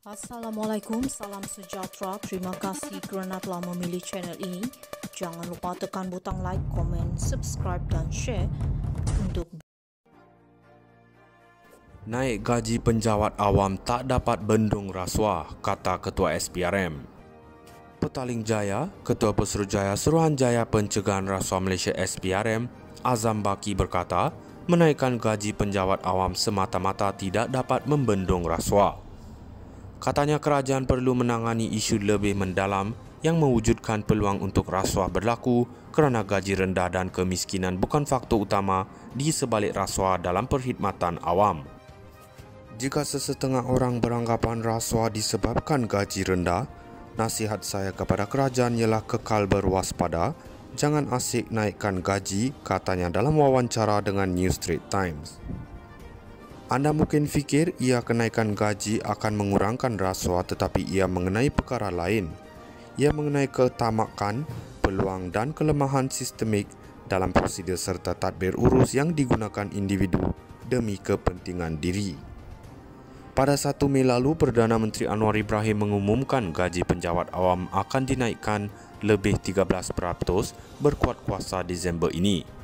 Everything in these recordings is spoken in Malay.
Assalamualaikum, salam sejahtera. Terima kasih kerana telah memilih channel ini. Jangan lupa tekan butang like, komen, subscribe dan share untuk Naik gaji penjawat awam tak dapat bendung rasuah, kata Ketua SPRM. Petaling Jaya, Ketua Pesuruhjaya Suruhanjaya Pencegahan Rasuah Malaysia SPRM, Azam Baki berkata, menaikkan gaji penjawat awam semata-mata tidak dapat membendung rasuah. Katanya kerajaan perlu menangani isu lebih mendalam yang mewujudkan peluang untuk rasuah berlaku kerana gaji rendah dan kemiskinan bukan faktor utama di sebalik rasuah dalam perkhidmatan awam. Jika sesetengah orang beranggapan rasuah disebabkan gaji rendah, nasihat saya kepada kerajaan ialah kekal berwaspada, jangan asyik naikkan gaji, katanya dalam wawancara dengan New Straits Times. Anda mungkin fikir ia kenaikan gaji akan mengurangkan rasuah, tetapi ia mengenai perkara lain. Ia mengenai ketamakan, peluang dan kelemahan sistemik dalam prosedur serta tadbir urus yang digunakan individu demi kepentingan diri. Pada 1 Mei lalu, Perdana Menteri Anwar Ibrahim mengumumkan gaji penjawat awam akan dinaikkan lebih 13% berkuat kuasa Disember ini.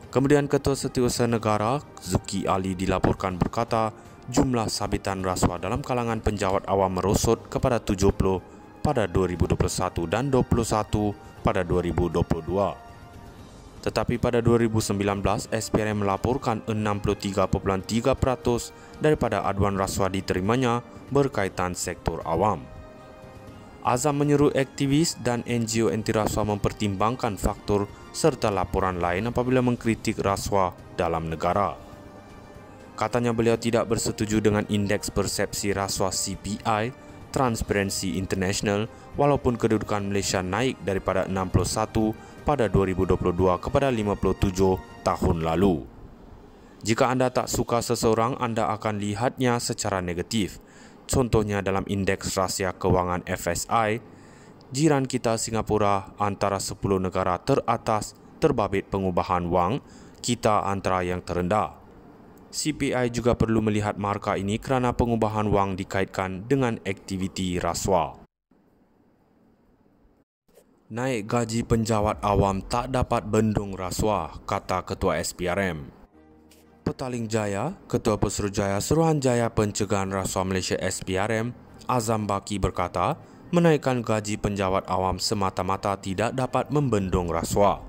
Kemudian Ketua Setiausaha Negara, Zuki Ali dilaporkan berkata, jumlah sabitan rasuah dalam kalangan penjawat awam merosot kepada 70 pada 2021 dan 21 pada 2022. Tetapi pada 2019, SPRM melaporkan 63.3% daripada aduan rasuah diterimanya berkaitan sektor awam. Azam menyeru aktivis dan NGO anti rasuah mempertimbangkan faktor serta laporan lain apabila mengkritik rasuah dalam negara. Katanya beliau tidak bersetuju dengan indeks persepsi rasuah CPI, Transparency International, walaupun kedudukan Malaysia naik daripada 61 pada 2022 kepada 57 tahun lalu. Jika anda tak suka seseorang, anda akan lihatnya secara negatif. Contohnya dalam indeks rahsia kewangan FSI, jiran kita Singapura antara 10 negara teratas terbabit pengubahan wang, kita antara yang terendah. CPI juga perlu melihat markah ini kerana pengubahan wang dikaitkan dengan aktiviti rasuah. Naik gaji penjawat awam tak dapat bendung rasuah, kata Ketua SPRM. Petaling Jaya, Ketua Pesuruhjaya Suruhanjaya Pencegahan Rasuah Malaysia SPRM, Azam Baki berkata, menaikkan gaji penjawat awam semata-mata tidak dapat membendung rasuah.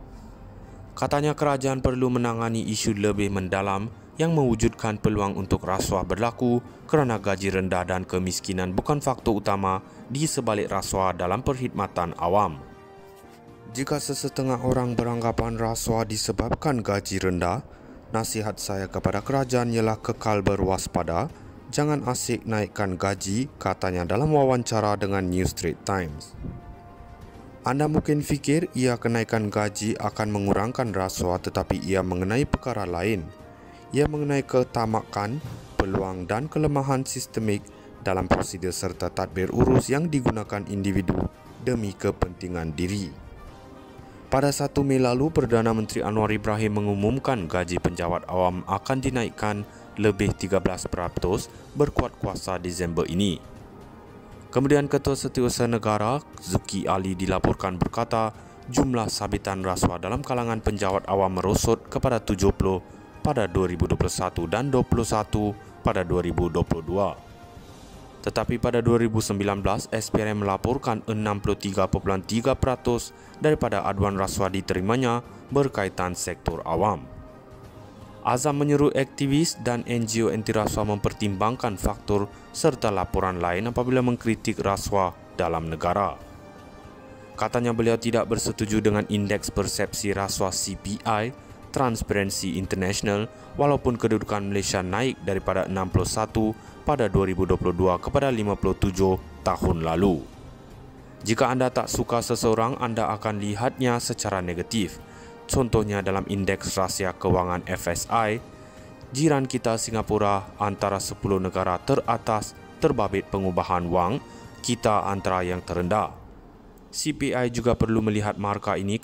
Katanya kerajaan perlu menangani isu lebih mendalam yang mewujudkan peluang untuk rasuah berlaku kerana gaji rendah dan kemiskinan bukan faktor utama di sebalik rasuah dalam perkhidmatan awam. Jika sesetengah orang beranggapan rasuah disebabkan gaji rendah, nasihat saya kepada kerajaan ialah kekal berwaspada, jangan asyik naikkan gaji, katanya dalam wawancara dengan New Straits Times. Anda mungkin fikir ia kenaikan gaji akan mengurangkan rasuah, tetapi ia mengenai perkara lain. Ia mengenai ketamakan, peluang dan kelemahan sistemik dalam prosedur serta tadbir urus yang digunakan individu demi kepentingan diri. Pada 1 Mei lalu, Perdana Menteri Anwar Ibrahim mengumumkan gaji penjawat awam akan dinaikkan lebih 13% berkuat kuasa Disember ini. Kemudian Ketua Setiausaha Negara, Zuki Ali dilaporkan berkata, jumlah sabitan rasuah dalam kalangan penjawat awam merosot kepada 70 pada 2021 dan 21 pada 2022. Tetapi pada 2019, SPRM melaporkan 63.3% daripada aduan rasuah diterimanya berkaitan sektor awam. Azam menyeru aktivis dan NGO anti rasuah mempertimbangkan faktor serta laporan lain apabila mengkritik rasuah dalam negara. Katanya beliau tidak bersetuju dengan indeks persepsi rasuah CPI, Transparency International, walaupun kedudukan Malaysia naik daripada 61 pada 2022 kepada 57 tahun lalu. Jika anda tak suka seseorang, anda akan lihatnya secara negatif. Contohnya dalam indeks rahsia kewangan FSI, jiran kita Singapura antara 10 negara teratas terbabit pengubahan wang, kita antara yang terendah. CPI juga perlu melihat markah ini